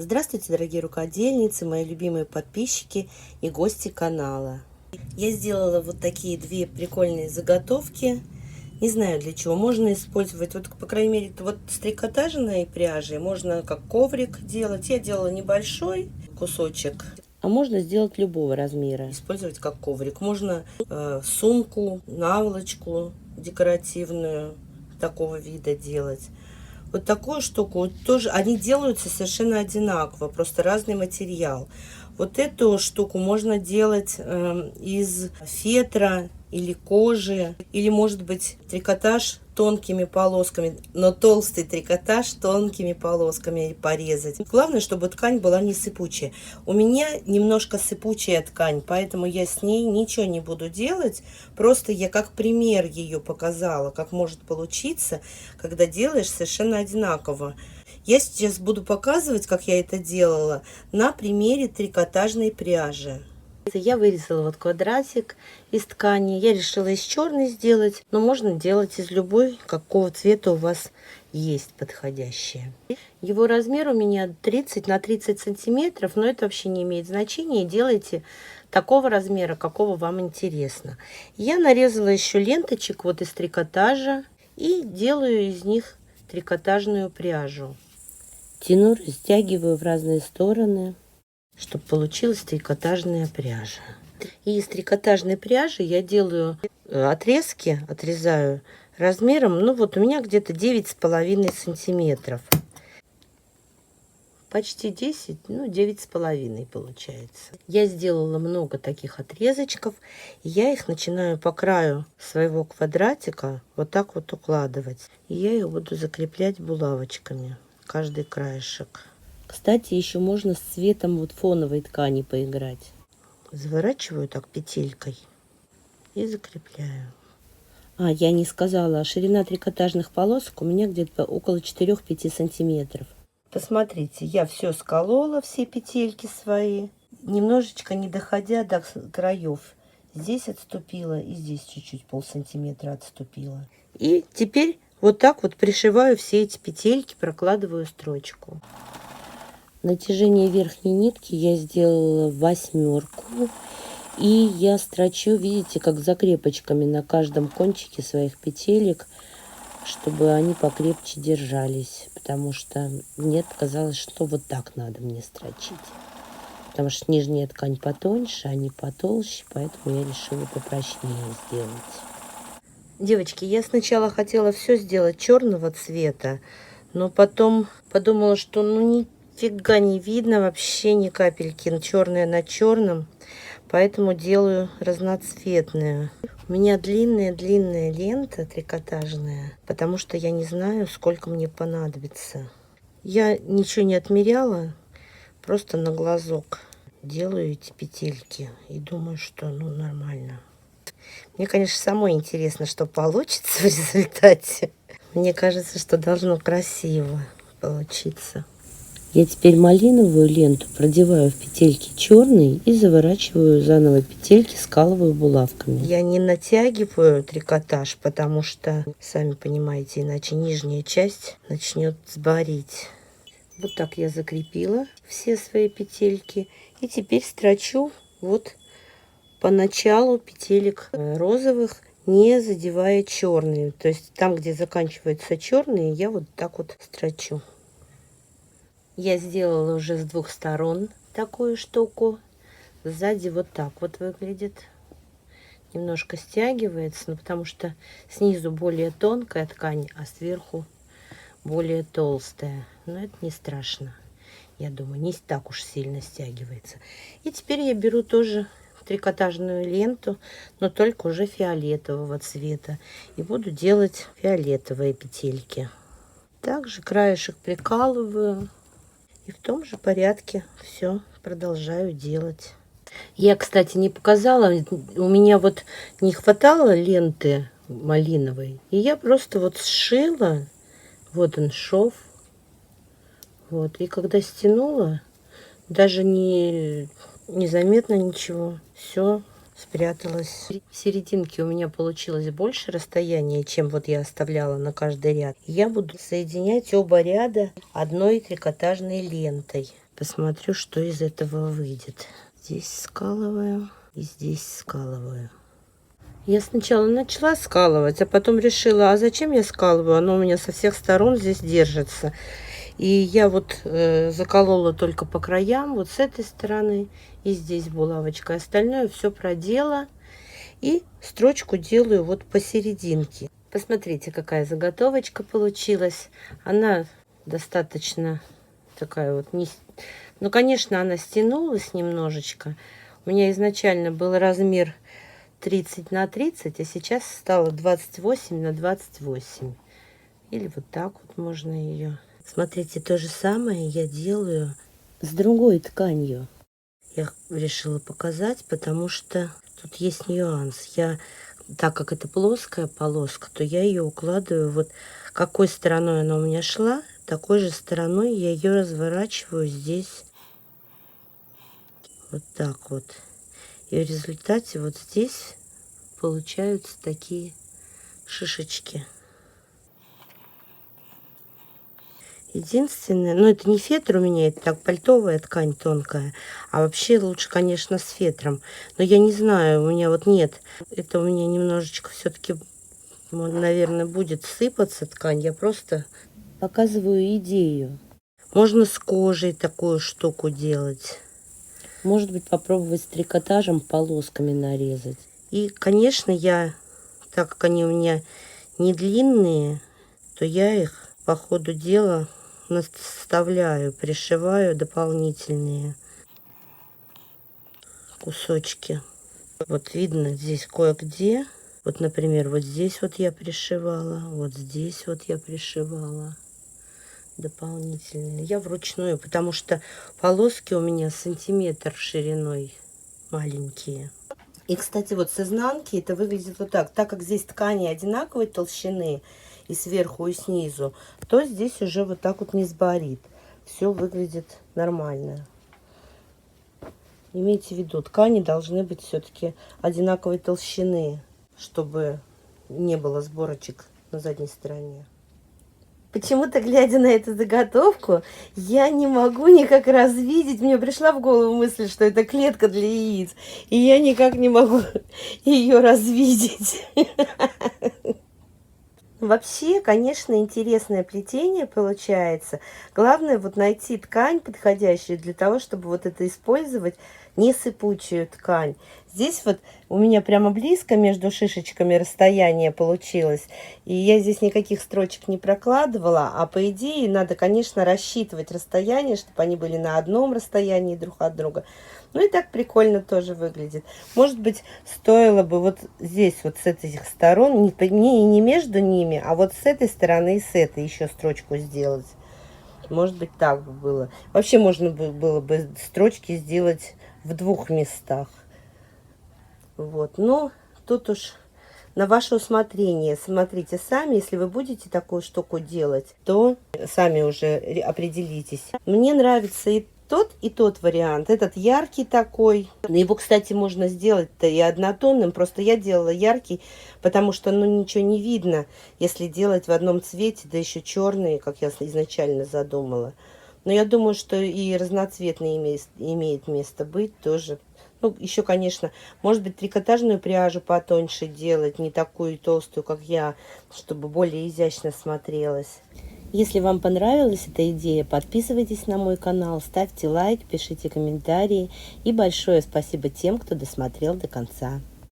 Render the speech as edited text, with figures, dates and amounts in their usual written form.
Здравствуйте, дорогие рукодельницы, мои любимые подписчики и гости канала. Я сделала вот такие две прикольные заготовки. Не знаю для чего. Можно использовать, вот по крайней мере, вот с трикотажной пряжей можно как коврик делать. Я делала небольшой кусочек. А можно сделать любого размера. Использовать как коврик. Можно сумку, наволочку декоративную такого вида делать. Вот такую штуку тоже, они делаются совершенно одинаково, просто разный материал. Вот эту штуку можно делать из фетра или кожи, или может быть трикотаж тонкими полосками, но толстый трикотаж тонкими полосками порезать. Главное, чтобы ткань была не сыпучая. У меня немножко сыпучая ткань, поэтому я с ней ничего не буду делать. Просто я как пример ее показала, как может получиться, когда делаешь совершенно одинаково. Я сейчас буду показывать, как я это делала, на примере трикотажной пряжи. Я вырезала вот квадратик из ткани. Я решила из черной сделать, но можно делать из любой, какого цвета у вас есть подходящее. Его размер у меня 30 на 30 сантиметров, но это вообще не имеет значения. Делайте такого размера, какого вам интересно. Я нарезала еще ленточек вот из трикотажа и делаю из них трикотажную пряжу. Тяну, растягиваю в разные стороны, чтобы получилась трикотажная пряжа. И из трикотажной пряжи я делаю отрезки, отрезаю размером, ну вот у меня где-то 9,5 сантиметров. Почти 10, ну 9,5 получается. Я сделала много таких отрезочков. И я их начинаю по краю своего квадратика вот так вот укладывать. И я их буду закреплять булавочками, каждый краешек. Кстати, еще можно с цветом вот фоновой ткани поиграть. Заворачиваю так петелькой и закрепляю. Я не сказала, ширина трикотажных полосок у меня где-то около 4-5 сантиметров. Посмотрите, я все сколола, все петельки свои, немножечко не доходя до краев. Здесь отступила и здесь чуть-чуть полсантиметра отступила. И теперь вот так вот пришиваю все эти петельки, прокладываю строчку. Натяжение верхней нитки я сделала 8. И я строчу, видите, как закрепочками на каждом кончике своих петелек, чтобы они покрепче держались. Потому что мне казалось, что вот так надо мне строчить. Потому что нижняя ткань потоньше, они потолще, поэтому я решила попрочнее сделать. Девочки, я сначала хотела все сделать черного цвета, но потом подумала, что нифига не видно вообще ни капельки черное на черном, поэтому делаю разноцветную. У меня длинная лента трикотажная, потому что я не знаю, сколько мне понадобится. Я ничего не отмеряла, просто на глазок делаю эти петельки и думаю, что нормально. Мне, конечно, самой интересно, что получится в результате. Мне кажется, что должно красиво получиться. Я теперь малиновую ленту продеваю в петельки черной и заворачиваю заново петельки, скалываю булавками. Я не натягиваю трикотаж, потому что, сами понимаете, иначе нижняя часть начнет сборить. Вот так я закрепила все свои петельки. И теперь строчу вот по началу петелек розовых, не задевая черные. То есть там, где заканчиваются черные, я вот так вот строчу. Я сделала уже с 2 сторон такую штуку. Сзади вот так вот выглядит. Немножко стягивается, но потому что снизу более тонкая ткань, а сверху более толстая. Но это не страшно. Я думаю, не так уж сильно стягивается. И теперь я беру тоже трикотажную ленту, но только уже фиолетового цвета. И буду делать фиолетовые петельки. Также краешек прикалываю. И в том же порядке все продолжаю делать. Я, кстати, не показала. У меня вот не хватало ленты малиновой. И я просто вот сшила. Вот он шов. Вот. И когда стянула, даже незаметно ничего. Все спряталась. В серединке у меня получилось больше расстояния, чем вот я оставляла на каждый ряд. Я буду соединять оба ряда одной трикотажной лентой. Посмотрю, что из этого выйдет. Здесь скалываю и здесь скалываю. Я сначала начала скалывать, а потом решила, а зачем я скалываю? Оно у меня со всех сторон здесь держится. И я вот заколола только по краям, вот с этой стороны, и здесь булавочкой. Остальное все продела. И строчку делаю вот посерединке. Посмотрите, какая заготовочка получилась. Она достаточно такая вот... Ну, конечно, она стянулась немножечко. У меня изначально был размер 30 на 30, а сейчас стало 28 на 28. Или вот так вот можно ее... Смотрите, то же самое я делаю с другой тканью. Я решила показать, потому что тут есть нюанс. Так как это плоская полоска, то я ее укладываю вот какой стороной она у меня шла, такой же стороной я ее разворачиваю здесь. Вот так вот. И в результате вот здесь получаются такие шишечки. Единственное, ну это не фетр у меня, это так пальтовая ткань тонкая. А вообще лучше, конечно, с фетром. Но я не знаю, у меня вот нет. Это у меня немножечко все-таки, наверное, будет сыпаться ткань. Я просто показываю идею. Можно с кожей такую штуку делать. Может быть, попробовать с трикотажем полосками нарезать. И, конечно, так как они у меня не длинные, то я их по ходу дела наставляю, пришиваю дополнительные кусочки. Вот видно здесь кое-где. Вот, например, вот здесь вот я пришивала, вот здесь вот я пришивала дополнительные. Я вручную, потому что полоски у меня сантиметр шириной маленькие. И, кстати, вот с изнанки это выглядит вот так. Так как здесь ткани одинаковой толщины, и сверху, и снизу, то здесь уже вот так вот не сборит. Все выглядит нормально. Имейте в виду, ткани должны быть все-таки одинаковой толщины, чтобы не было сборочек на задней стороне. Почему-то, глядя на эту заготовку, я не могу никак развидеть. Мне пришла в голову мысль, что это клетка для яиц. И я никак не могу ее развидеть. Вообще, конечно, интересное плетение получается. Главное вот найти ткань подходящую для того, чтобы вот это использовать не сыпучую ткань. Здесь вот у меня прямо близко между шишечками расстояние получилось. И я здесь никаких строчек не прокладывала. А по идее надо, конечно, рассчитывать расстояние, чтобы они были на одном расстоянии друг от друга. Ну и так прикольно тоже выглядит. Может быть, стоило бы вот здесь, вот с этих сторон, не между ними, а вот с этой стороны и с этой еще строчку сделать. Может быть, так бы было. Вообще можно было бы строчки сделать в двух местах. Вот, но тут уж на ваше усмотрение. Смотрите сами, если вы будете такую штуку делать, то сами уже определитесь. Мне нравится и тот вариант. Этот яркий такой. Его, кстати, можно сделать-то и однотонным. Просто я делала яркий, потому что ну ничего не видно, если делать в одном цвете, да еще черные, как я изначально задумала. Но я думаю, что и разноцветный имеет место быть тоже. Ну, еще, конечно, может быть, трикотажную пряжу потоньше делать, не такую толстую, как я, чтобы более изящно смотрелась. Если вам понравилась эта идея, подписывайтесь на мой канал, ставьте лайк, пишите комментарии. И большое спасибо тем, кто досмотрел до конца.